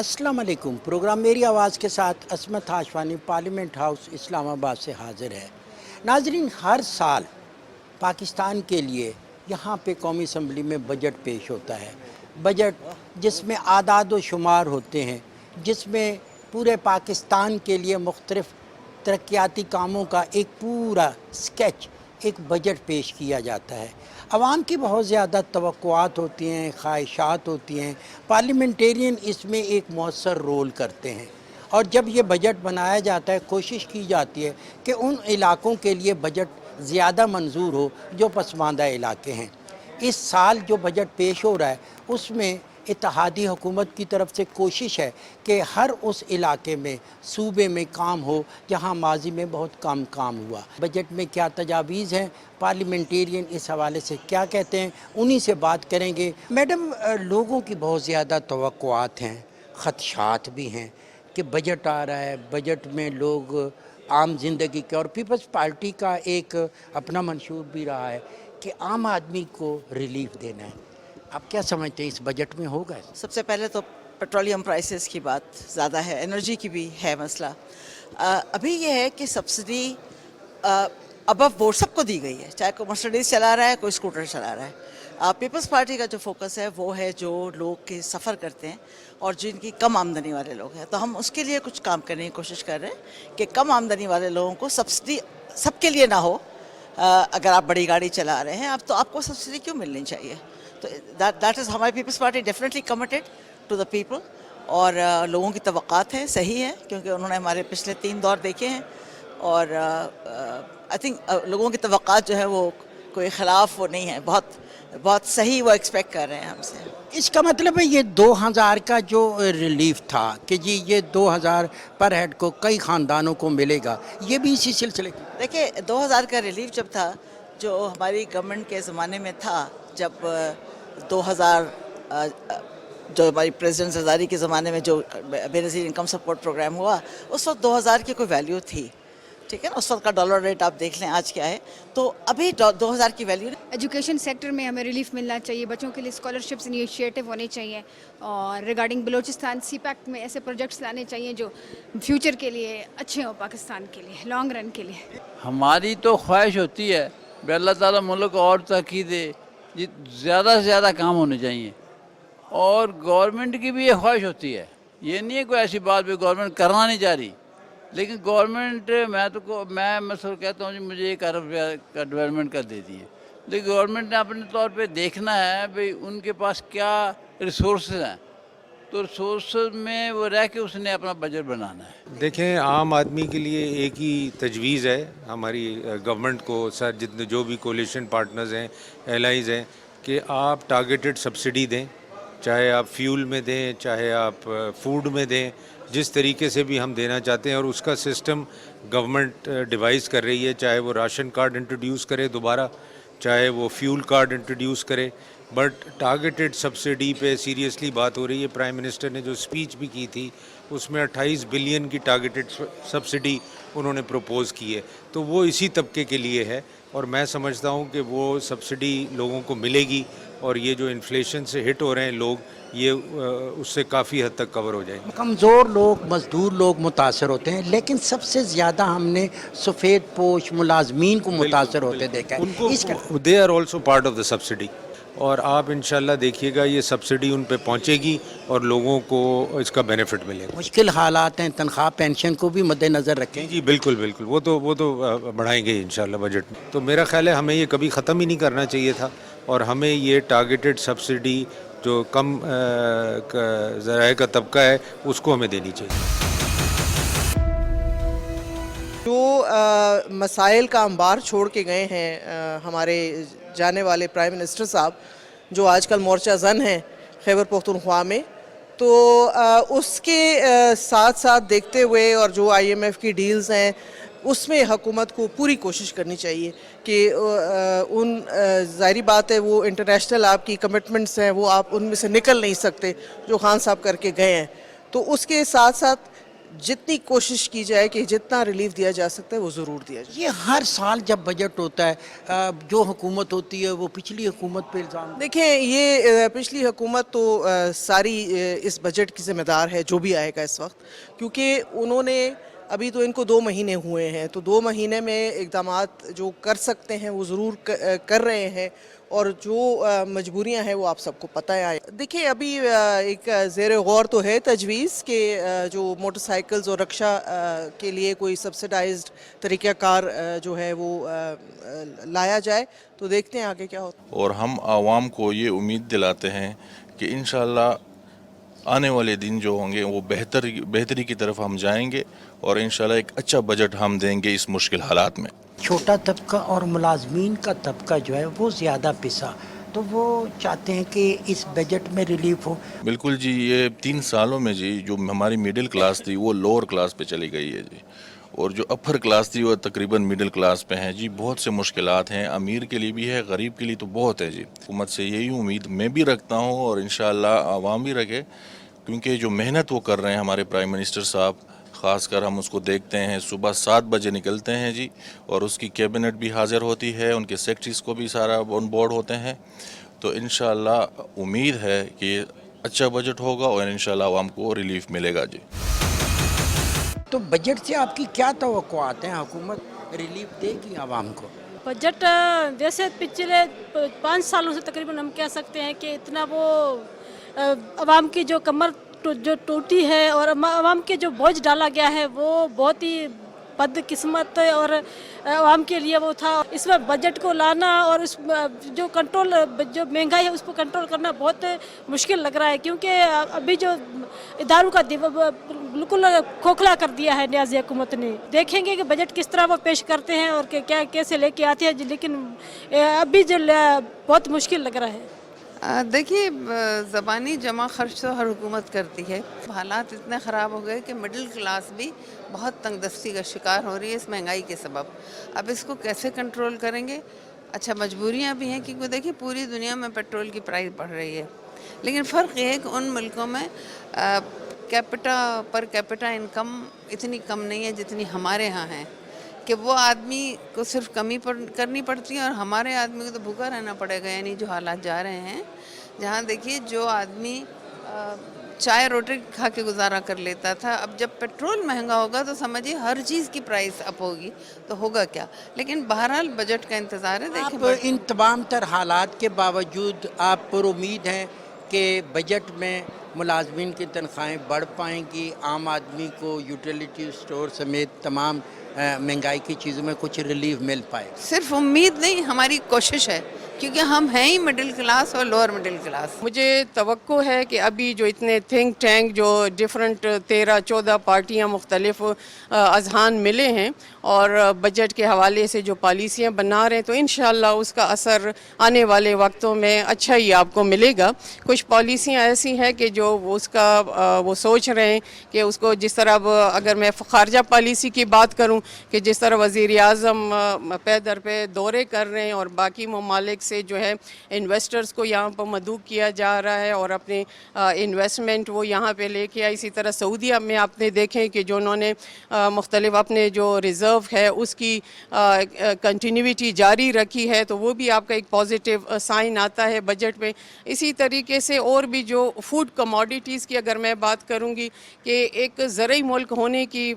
अस्सलाम वालेकुम। प्रोग्राम मेरी आवाज़ के साथ असमत हाशवानी पार्लियामेंट हाउस इस्लामाबाद से हाज़िर है। नाजरीन, हर साल पाकिस्तान के लिए यहाँ पे कौमी असम्बली में बजट पेश होता है। बजट जिसमें आदाद व शुमार होते हैं, जिसमें पूरे पाकिस्तान के लिए मुख्तलिफ़ तरक्याती कामों का एक पूरा स्केच, एक बजट पेश किया जाता है। आवाम की बहुत ज़्यादा तवक्कुआत होती हैं, ख्वाहिशात होती हैं। पार्लियामेंटेरियन इसमें एक मौसर रोल करते हैं और जब ये बजट बनाया जाता है कोशिश की जाती है कि उन इलाक़ों के लिए बजट ज़्यादा मंजूर हो जो पसमानदा इलाके हैं। इस साल जो बजट पेश हो रहा है उसमें इत्तेहादी हुकूमत की तरफ से कोशिश है कि हर उस इलाके में, सूबे में काम हो जहां माजी में बहुत कम काम हुआ। बजट में क्या तजावीज़ हैं, पार्लियामेंटेरियन इस हवाले से क्या कहते हैं, उन्हीं से बात करेंगे। मैडम, लोगों की बहुत ज़्यादा तवक्कुआत हैं, ख़दशात भी हैं कि बजट आ रहा है, बजट में लोग आम जिंदगी के, और पीपल्स पार्टी का एक अपना मंशूर भी रहा है कि आम आदमी को रिलीफ देना है। आप क्या समझते हैं इस बजट में होगा? सबसे पहले तो पेट्रोलियम प्राइसेस की बात ज़्यादा है, एनर्जी की भी है मसला। अभी ये है कि सब्सिडी अबव बोर्ड सबको दी गई है, चाहे कोई मर्सिडीज़ चला रहा है, कोई स्कूटर चला रहा है। पीपल्स पार्टी का जो फोकस है वो है जो लोग के सफ़र करते हैं और जिनकी कम आमदनी वाले लोग हैं, तो हम उसके लिए कुछ काम करने की कोशिश कर रहे हैं कि कम आमदनी वाले लोगों को सब्सिडी सबके लिए ना हो। अगर आप बड़ी गाड़ी चला रहे हैं तो आपको सब्सिडी क्यों मिलनी चाहिए? तो दैट इज़ हमारी Peoples Party definitely committed to the people. और लोगों की तवक्कात है, सही है, क्योंकि उन्होंने हमारे पिछले 3 दौर देखे हैं और आई थिंक लोगों की तवक्कात जो है वो कोई ख़िलाफ़ वो नहीं है, बहुत सही वो एक्सपेक्ट कर रहे हैं हमसे। इसका मतलब है ये 2000 का जो रिलीफ था कि जी ये 2000 पर हेड को कई ख़ानदानों को मिलेगा, ये भी इसी सिलसिले की? देखिए, 2000 का रिलीफ जब था, जो हमारी गवर्नमेंट के ज़माने में था, जब 2000 जो हमारी प्रेसिडेंट ज़रदारी के ज़माने में जो बेनज़ीर इनकम सपोर्ट प्रोग्राम हुआ, उस वक्त 2000 की कोई वैल्यू थी, ठीक है ना। उस वक्त का डॉलर रेट आप देख लें आज क्या है, तो अभी 2000 की वैल्यू। एजुकेशन सेक्टर में हमें रिलीफ मिलना चाहिए, बच्चों के लिए स्कॉलरशिप्स इनिशिएटिव होने चाहिए और रिगार्डिंग बलूचिस्तान सीपैक में ऐसे प्रोजेक्ट्स लाने चाहिए जो फ्यूचर के लिए अच्छे हों, पाकिस्तान के लिए लॉन्ग रन के लिए। हमारी तो ख्वाहिश होती है कि अल्लाह ताला मुल्क को और तरक्की दे, ज़्यादा से ज़्यादा काम होने चाहिए, और गवर्नमेंट की भी ये ख्वाहिश होती है। ये नहीं है कोई ऐसी बात भी गवर्नमेंट करना नहीं चाह रही, लेकिन गवर्नमेंट मैं मसला कहता हूँ जी मुझे 1 अरब रुपया का डेवलपमेंट कर देती है, लेकिन गवर्नमेंट ने अपने तौर पे देखना है भाई उनके पास क्या रिसोर्स हैं, तो रिसोर्स में वो रह के उसने अपना बजट बनाना है। देखें, आम आदमी के लिए एक ही तजवीज़ है हमारी गवर्नमेंट को, सर जितने जो भी कोलिशन पार्टनर्स हैं, एलाइज हैं, कि आप टारगेटेड सब्सिडी दें, चाहे आप फ्यूल में दें, चाहे आप फूड में दें, जिस तरीके से भी हम देना चाहते हैं, और उसका सिस्टम गवर्नमेंट डिवाइस कर रही है, चाहे वो राशन कार्ड इंट्रोड्यूस करे दोबारा, चाहे वो फ्यूल कार्ड इंट्रोड्यूस करे, बट टारगेटेड सब्सिडी पे सीरियसली बात हो रही है। प्राइम मिनिस्टर ने जो स्पीच भी की थी उसमें 28 बिलियन की टारगेटेड सब्सिडी उन्होंने प्रपोज़ की है, तो वो इसी तबके के लिए है, और मैं समझता हूँ कि वो सब्सिडी लोगों को मिलेगी और ये जो इन्फ्लेशन से हिट हो रहे हैं लोग, ये उससे काफ़ी हद तक कवर हो जाएंगे। कमज़ोर लोग, मज़दूर लोग मुतासर होते हैं, लेकिन सबसे ज़्यादा हमने सफ़ेद पोश मुलाजमीन को मुतासर होते देखा है। They are also part of the subsidy, और आप इंशाल्लाह देखिएगा ये सब्सिडी उन पे पहुंचेगी और लोगों को इसका बेनिफिट मिलेगा। मुश्किल हालात हैं, तनख्वाह पेंशन को भी मद्देनज़र रखें। जी बिल्कुल बिल्कुल, वो तो बढ़ाएंगे इंशाल्लाह बजट में। तो मेरा ख्याल है हमें ये कभी ख़त्म ही नहीं करना चाहिए था, और हमें ये टारगेटेड सब्सिडी जो कम ज़राए का तबका है उसको हमें देनी चाहिए। जो मसाइल का अंबार छोड़ के गए हैं हमारे जाने वाले प्राइम मिनिस्टर साहब, जो आजकल मोर्चा जन हैं खैबर पख्तूनख्वा में, तो उसके साथ साथ देखते हुए और जो IMF की डील्स हैं उसमें हुकूमत को पूरी कोशिश करनी चाहिए कि ज़ाहिरी बात है वो इंटरनेशनल आपकी कमिटमेंट्स हैं, वो आप उनमें से निकल नहीं सकते जो खान साहब करके गए हैं, तो उसके साथ साथ जितनी कोशिश की जाए कि जितना रिलीफ दिया जा सकता है वो ज़रूर दिया जाए। ये हर साल जब बजट होता है जो हुकूमत होती है वो पिछली हुकूमत पे इल्ज़ाम देखें, ये पिछली हुकूमत तो सारी इस बजट की ज़िम्मेदार है जो भी आएगा इस वक्त, क्योंकि उन्होंने अभी तो इनको 2 महीने हुए हैं, तो 2 महीने में इक़दामात जो कर सकते हैं वो ज़रूर कर रहे हैं, और जो मजबूरियां हैं वो आप सबको पता है। देखिए, अभी एक ज़ेर गौर तो है तजवीज़ कि जो मोटरसाइकिल्स और रक्षा के लिए कोई सब्सिडाइज्ड तरीक़ाकार जो है वो लाया जाए, तो देखते हैं आगे क्या होता है। और हम आवाम को ये उम्मीद दिलाते हैं कि इंशाल्लाह आने वाले दिन जो होंगे वो बेहतरी की तरफ हम जाएंगे और इंशाल्लाह एक अच्छा बजट हम देंगे इस मुश्किल हालात में। छोटा तबका और मुलाजमीन का तबका जो है वो ज़्यादा पिसा, तो वो चाहते हैं कि इस बजट में रिलीफ हो। बिल्कुल जी, ये 3 सालों में जी जो हमारी मिडिल क्लास थी वो लोअर क्लास पे चली गई है जी, और जो अपर क्लास थी वो तकरीबन मिडिल क्लास पे हैं जी। बहुत से मुश्किलात हैं, अमीर के लिए भी है, गरीब के लिए तो बहुत है जी। हुकूमत से यही उम्मीद मैं भी रखता हूँ और इंशाअल्लाह आवाम भी रखे, क्योंकि जो मेहनत वो कर रहे हैं हमारे प्राइम मिनिस्टर साहब, ख़ासकर हम उसको देखते हैं सुबह 7 बजे निकलते हैं जी, और उसकी कैबिनेट भी हाज़िर होती है, उनके सेक्रेटरीज़ को भी सारा ऑन बोर्ड होते हैं। तो इंशाअल्लाह उम्मीद है कि अच्छा बजट होगा और इंशाअल्लाह आवाम को रिलीफ मिलेगा जी। तो बजट से आपकी क्या तवक्कुआत हैं? हुकूमत रिलीफ देगी आवाम को? बजट वैसे पिछले 5 सालों से तकरीबन हम कह सकते हैं कि इतना वो आवाम की जो कमर जो टूटी है और आवाम के जो बोझ डाला गया है वो बहुत ही बदकिस्मत और आवाम के लिए वो था। इसमें बजट को लाना और उस जो कंट्रोल जो महंगाई है उसको कंट्रोल करना बहुत मुश्किल लग रहा है, क्योंकि अभी जो इदारों का बिल्कुल खोखला कर दिया है न्याज़ी हुकूमत ने। देखेंगे कि बजट किस तरह वो पेश करते हैं और क्या कैसे लेके आते हैं, लेकिन अभी जो बहुत मुश्किल लग रहा है। देखिए, ज़बानी जमा खर्च तो हर हुकूमत करती है। हालात इतने ख़राब हो गए कि मिडिल क्लास भी बहुत तंगदस्ती का शिकार हो रही है इस महंगाई के सबब। अब इसको कैसे कंट्रोल करेंगे? अच्छा, मजबूरियां भी हैं, क्योंकि देखिए पूरी दुनिया में पेट्रोल की प्राइस बढ़ रही है, लेकिन फ़र्क ये है कि उन मुल्कों में पर कैपिटा इनकम इतनी कम नहीं है जितनी हमारे यहाँ है, कि वो आदमी को सिर्फ कमी करनी पड़ती है और हमारे आदमी को तो भूखा रहना पड़ेगा। यानी जो हालात जा रहे हैं, जहाँ देखिए जो आदमी चाय रोटी खा के गुजारा कर लेता था, अब जब पेट्रोल महंगा होगा तो समझिए हर चीज़ की प्राइस अप होगी, तो होगा क्या। लेकिन बहरहाल बजट का इंतज़ार है। देखिए, इन तमाम तर हालात के बावजूद आप पर उम्मीद हैं कि बजट में मुलाजमीन की तनख्वाहें बढ़ पाएंगी, आम आदमी को यूटिलिटी स्टोर समेत तमाम महंगाई की चीज़ों में कुछ रिलीफ मिल पाए? सिर्फ उम्मीद नहीं, हमारी कोशिश है, क्योंकि हम हैं ही मिडिल क्लास और लोअर मिडिल क्लास। मुझे तवक्को है कि अभी जो इतने थिंक टैंक जो डिफरेंट 13-14 पार्टियां मुख्तलिफ अजहान मिले हैं और बजट के हवाले से जो पॉलिसियां बना रहे हैं, तो इंशाअल्लाह उसका असर आने वाले वक्तों में अच्छा ही आपको मिलेगा। कुछ पॉलिसियां ऐसी हैं कि जो उसका वो सोच रहे हैं कि उसको जिस तरह अगर मैं ख़ारजा पॉलिसी की बात करूं कि जिस तरह वज़ीर आज़म पे दर पे दौरे कर रहे हैं और बाकी ममालिक से जो है इन्वेस्टर्स को यहाँ पर मदऊ किया जा रहा है और अपने इन्वेस्टमेंट वो यहाँ पे लेके आए। इसी तरह सऊदीया में आपने देखें कि जो उन्होंने मुख्तलिफ अपने जो रिज़र्व है उसकी कंटिन्यूटी जारी रखी है, तो वो भी आपका एक पॉजिटिव साइन आता है बजट में। इसी तरीके से और भी जो फूड कमोडिटीज़ की अगर मैं बात करूँगी कि एक ज़रई मुल्क होने की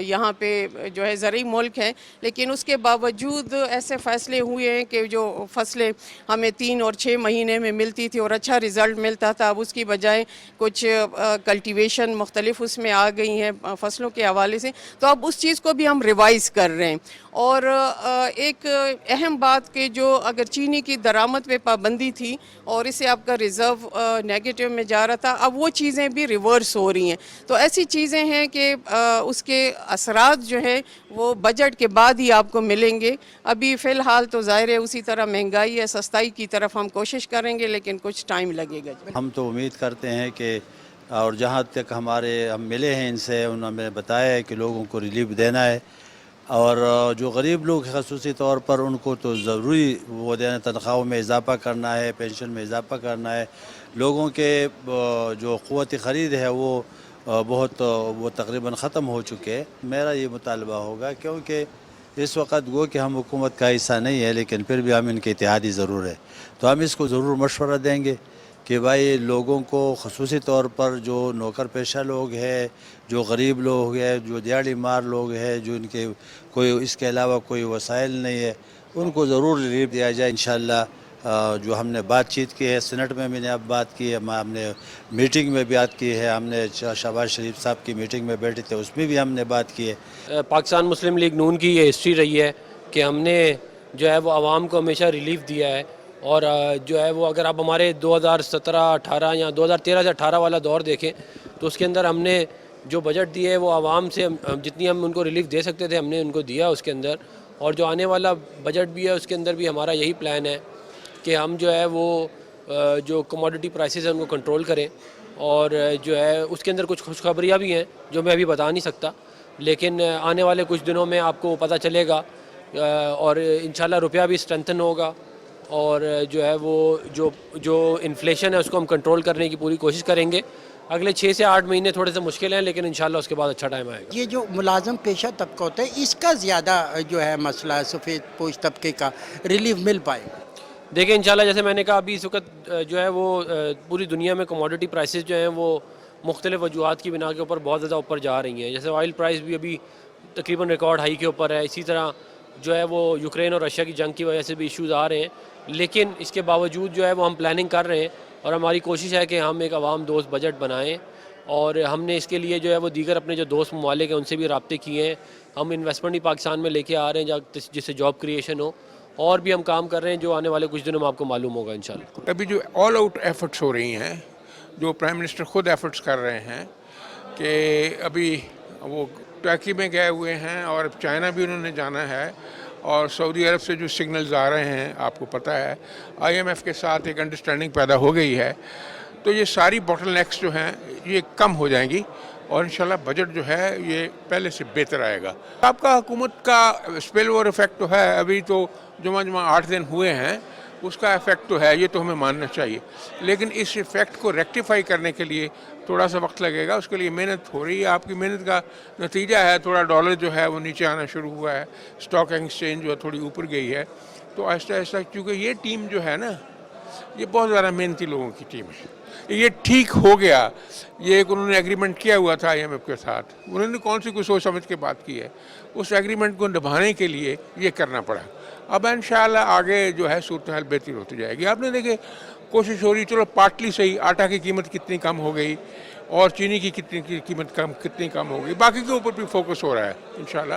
यहाँ पे जो है ज़रई मुल्क है, लेकिन उसके बावजूद ऐसे फ़ैसले हुए हैं कि जो फसलें हमें 3 और 6 महीने में मिलती थी और अच्छा रिज़ल्ट मिलता था, अब उसकी बजाय कुछ कल्टीवेशन मुख्तलिफ उसमें आ गई हैं फसलों के हवाले से, तो अब उस चीज़ को भी हम रिवाइज़ कर रहे हैं। और एक अहम बात कि जो अगर चीनी की दरामद पे पाबंदी थी और इससे आपका रिज़र्व नेगेटिव में जा रहा था, अब वो चीज़ें भी रिवर्स हो रही हैं। तो ऐसी चीज़ें हैं कि उसके असरात जो है वो बजट के बाद ही आपको मिलेंगे। अभी फ़िलहाल तो ज़ाहिर है उसी तरह महंगाई है, सस्ताई की तरफ हम कोशिश करेंगे, लेकिन कुछ टाइम लगेगा। हम तो उम्मीद करते हैं कि और जहाँ तक हम मिले हैं इनसे, उन्होंने बताया है कि लोगों को रिलीफ देना है और जो गरीब लोग ख़ुसूसी तौर पर उनको तो ज़रूरी वो देना, तनख्वाहों में इजाफ़ा करना है, पेंशन में इजाफ़ा करना है, लोगों के जो क़ुव्वत ख़रीद है वो بہت وہ تقریباً ختم ہو چکے ہیں. میرا یہ مطالبہ ہوگا کیونکہ اس وقت گو کہ ہم حکومت کا حصہ نہیں ہے لیکن پھر بھی ہم ان کے اتحادی ضرور ہے, تو ہم اس کو ضرور مشورہ دیں گے کہ بھائی لوگوں کو خصوصی طور پر جو نوکر پیشہ لوگ ہیں, جو غریب لوگ ہیں, جو دیہڑی مار لوگ ہیں, جو ان کے کوئی اس کے علاوہ کوئی وسائل نہیں ہے, ان کو ضرور ریلیف دیا جائے انشاءاللہ. جو ہم نے بات چیت کی ہے سینٹ میں بھی نے اب بات کی ہے, ہم نے میٹنگ میں بھی بات کی ہے, ہم نے شہباز شریف صاحب کی میٹنگ میں بیٹھے تھے اس میں بھی ہم نے بات کی ہے. پاکستان مسلم لیگ نون کی یہ ہسٹری رہی ہے کہ ہم نے جو ہے وہ عوام کو ہمیشہ ریلیف دیا ہے, اور جو ہے وہ اگر آپ ہمارے 2017-18 یا 2013 سے 18 والا دور دیکھیں تو اس کے اندر ہم نے جو بجٹ دیے وہ عوام سے جتنی ہم ان کو ریلیف دے سکتے تھے ہم نے ان کو دیا اس کے اندر, اور جو آنے والا بجٹ بھی ہے اس کے اندر بھی ہمارا یہی پلان ہے کہ ہم جو ہے وہ جو کموڈٹی پرائسز ہیں ان کو کنٹرول کریں, اور جو ہے اس کے اندر کچھ خوشخبریاں بھی ہیں جو میں ابھی بتا نہیں سکتا, لیکن آنے والے کچھ دنوں میں آپ کو پتہ چلے گا, اور انشاءاللہ روپیہ بھی اسٹرینتھن ہوگا, اور جو ہے وہ جو انفلیشن ہے اس کو ہم کنٹرول کرنے کی پوری کوشش کریں گے. اگلے 6 سے 8 مہینے تھوڑے سے مشکل ہیں لیکن انشاءاللہ اس کے بعد اچھا ٹائم آئے گا. یہ جو ملازم پیشہ طبقہ ہوتا ہے اس کا زیادہ جو ہے مسئلہ ہے, سفید پوش طبقے کا ریلیف مل پائے گا؟ دیکھیں انشاءاللہ جیسے میں نے کہا ابھی اس وقت جو ہے وہ پوری دنیا میں کموڈٹی پرائسز جو ہیں وہ مختلف وجوہات کی بنا کے اوپر بہت زیادہ اوپر جا رہی ہیں. جیسے آئل پرائس بھی ابھی تقریباً ریکارڈ ہائی کے اوپر ہے, اسی طرح جو ہے وہ یوکرین اور رشیا کی جنگ کی وجہ سے بھی ایشوز آ رہے ہیں, لیکن اس کے باوجود جو ہے وہ ہم پلاننگ کر رہے ہیں, اور ہماری کوشش ہے کہ ہم ایک عوام دوست بجٹ بنائیں, اور ہم نے اس کے لیے جو ہے وہ دیگر اپنے جو دوست ممالک ہیں ان سے بھی رابطے کیے ہیں. ہم انویسٹمنٹ بھی پاکستان میں لے کے آ رہے ہیں جس سے جاب کریشن ہو, اور بھی ہم کام کر رہے ہیں جو آنے والے کچھ دنوں میں آپ کو معلوم ہوگا انشاءاللہ. ابھی جو آل آؤٹ ایفرٹس ہو رہی ہیں, جو پرائم منسٹر خود ایفرٹس کر رہے ہیں کہ ابھی وہ ٹرکی میں گئے ہوئے ہیں اور چائنا بھی انہوں نے جانا ہے, اور سعودی عرب سے جو سگنلز آ رہے ہیں آپ کو پتہ ہے IMF کے ساتھ ایک انڈرسٹینڈنگ پیدا ہو گئی ہے, تو یہ ساری باٹل نیکس جو ہیں یہ کم ہو جائیں گی, اور انشاءاللہ بجٹ جو ہے یہ پہلے سے بہتر آئے گا. آپ کا حکومت کا اسپیل اوور افیکٹ تو ہے, ابھی تو جمعہ 8 دن ہوئے ہیں, اس کا افیکٹ تو ہے, یہ تو ہمیں ماننا چاہیے, لیکن اس افیکٹ کو ریکٹیفائی کرنے کے لیے تھوڑا سا وقت لگے گا. اس کے لیے محنت ہو رہی ہے, آپ کی محنت کا نتیجہ ہے تھوڑا ڈالر جو ہے وہ نیچے آنا شروع ہوا ہے, اسٹاک ایکسچینج جو ہے تھوڑی اوپر گئی ہے, تو آہستہ آہستہ کیونکہ یہ ٹیم جو ہے نا یہ بہت زیادہ محنتی لوگوں کی ٹیم ہے, یہ ٹھیک ہو گیا. یہ ایک انہوں نے ایگریمنٹ کیا ہوا تھا IMF کے ساتھ, انہوں نے کون سی کوئی سوچ سمجھ کے بات کی ہے, اس ایگریمنٹ کو نبھانے کے لیے یہ کرنا پڑا. اب انشاءاللہ آگے جو ہے صورتحال بہتر ہوتی جائے گی. آپ نے دیکھے کوشش ہو رہی, چلو پارٹلی صحیح, آٹا کی قیمت کتنی کم ہو گئی اور چینی کی قیمت کتنی کم ہو گئی, باقی کے اوپر بھی فوکس ہو رہا ہے انشاءاللہ.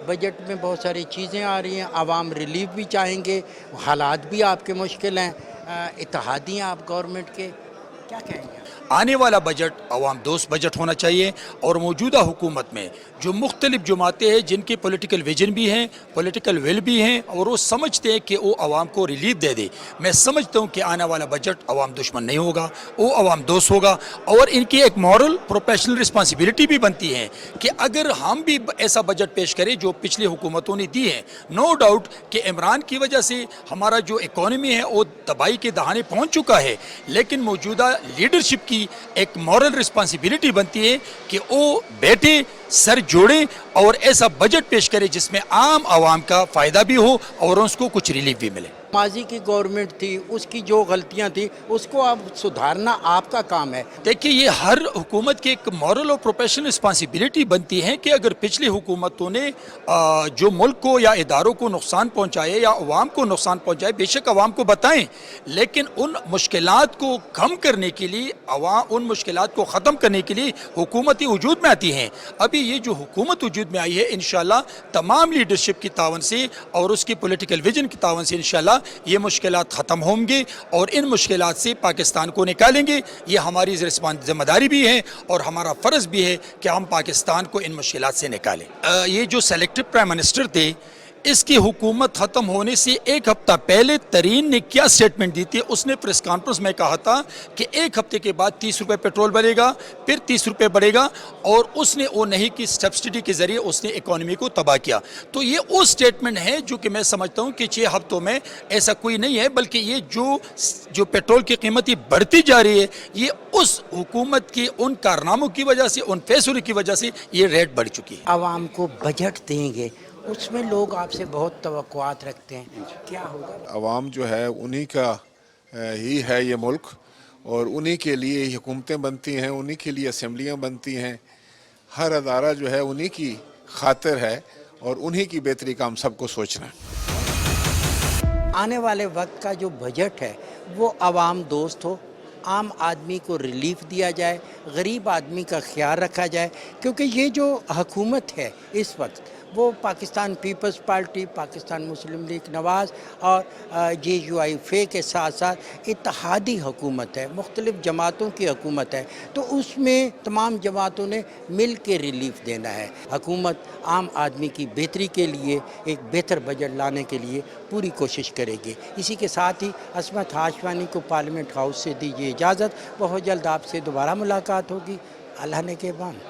بجٹ میں بہت ساری چیزیں آ رہی ہیں, عوام ریلیف بھی چاہیں گے, حالات بھی آپ کے مشکل ہیں, اتحادی ہیں آپ گورنمنٹ کے, کیا کہیں گے؟ آنے والا بجٹ عوام دوست بجٹ ہونا چاہیے, اور موجودہ حکومت میں جو مختلف جماعتیں ہیں جن کی پولیٹیکل ویژن بھی ہیں, پولیٹیکل ول بھی ہیں, اور وہ سمجھتے ہیں کہ وہ عوام کو ریلیف دے دے, میں سمجھتا ہوں کہ آنے والا بجٹ عوام دشمن نہیں ہوگا, وہ عوام دوست ہوگا. اور ان کی ایک مورل پروفیشنل رسپانسبلٹی بھی بنتی ہے کہ اگر ہم بھی ایسا بجٹ پیش کریں جو پچھلی حکومتوں نے دی ہے. نو ڈاؤٹ کہ عمران کی وجہ سے ہمارا جو اکانومی ہے وہ تباہی کے دہانے پہنچ چکا ہے, لیکن موجودہ لیڈرشپ کی ایک مورل رسپانسبلٹی بنتی ہے کہ وہ بیٹھے سر جوڑیں اور ایسا بجٹ پیش کرے جس میں عام عوام کا فائدہ بھی ہو اور اس کو کچھ ریلیف بھی ملے. ماضی کی گورنمنٹ تھی, اس کی جو غلطیاں تھیں اس کو اب سدھارنا آپ کا کام ہے. دیکھیے یہ ہر حکومت کی ایک مورل اور پروفیشنل رسپانسبلٹی بنتی ہے کہ اگر پچھلی حکومتوں نے جو ملک کو یا اداروں کو نقصان پہنچائے یا عوام کو نقصان پہنچائے, بے شک عوام کو بتائیں, لیکن ان مشکلات کو کم کرنے کے لیے ان مشکلات کو ختم کرنے کے لیے حکومتیں وجود میں آتی ہیں. ابھی یہ جو حکومت وجود میں آئی ہے انشاءاللہ تمام لیڈرشپ کی تعاون سے اور اس کی پولیٹیکل ویژن کی تعاون سے انشاءاللہ یہ مشکلات ختم ہوں گے, اور ان مشکلات سے پاکستان کو نکالیں گے. یہ ہماری ذمہ داری بھی ہے اور ہمارا فرض بھی ہے کہ ہم پاکستان کو ان مشکلات سے نکالیں. یہ جو سلیکٹڈ پرائم منسٹر تھے इसकी हुकूमत ख़त्म होने से एक हफ्ता पहले तरीन ने क्या स्टेटमेंट दी थी, उसने प्रेस कॉन्फ्रेंस में कहा था कि एक हफ्ते के बाद 30 रुपये पेट्रोल बढ़ेगा, फिर 30 रुपये बढ़ेगा, और उसने वो नहीं कि सब्सिडी के ज़रिए उसने इकॉनमी को तबाह किया। तो ये वो स्टेटमेंट है जो कि मैं समझता हूँ कि 6 हफ्तों में ऐसा कोई नहीं है, बल्कि ये जो पेट्रोल की कीमत बढ़ती जा रही है, ये उस हुकूमत के उन कारनामों की वजह से, उन फैसलों की वजह से ये रेट बढ़ चुकी है। आवाम को बजट देंगे, उसमें लोग आपसे बहुत तवक्कुआत रखते हैं, क्या होगा? आवाम जो है उन्हीं का ही है ये मुल्क, और उन्हीं के लिए ही हुकूमतें बनती हैं, उन्हीं के लिए असम्बलियाँ बनती हैं, हर अदारा जो है उन्हीं की खातिर है, और उन्हीं की बेहतरी का हम सबको सोचना है। आने वाले वक्त का जो बजट है वो आवाम दोस्त हो, आम आदमी को रिलीफ दिया जाए, गरीब आदमी का ख्याल रखा जाए, क्योंकि ये जो हुकूमत है इस वक्त वो पाकिस्तान पीपल्स पार्टी, पाकिस्तान मुस्लिम लीग नवाज़ और JUIF के साथ साथ इत्तेहादी हुकूमत है, मुख्तलिफ़ जमातों की हुकूमत है, तो उसमें तमाम जमातों ने मिल के रिलीफ देना है। हुकूमत आम आदमी की बेहतरी के लिए एक बेहतर बजट लाने के लिए पूरी कोशिश करेगी। इसी के साथ ही असमत हाशवानी को पार्लियामेंट हाउस से दीजिए इजाज़त। बहुत जल्द आपसे दोबारा मुलाकात होगी। अल्लाह ने के बान।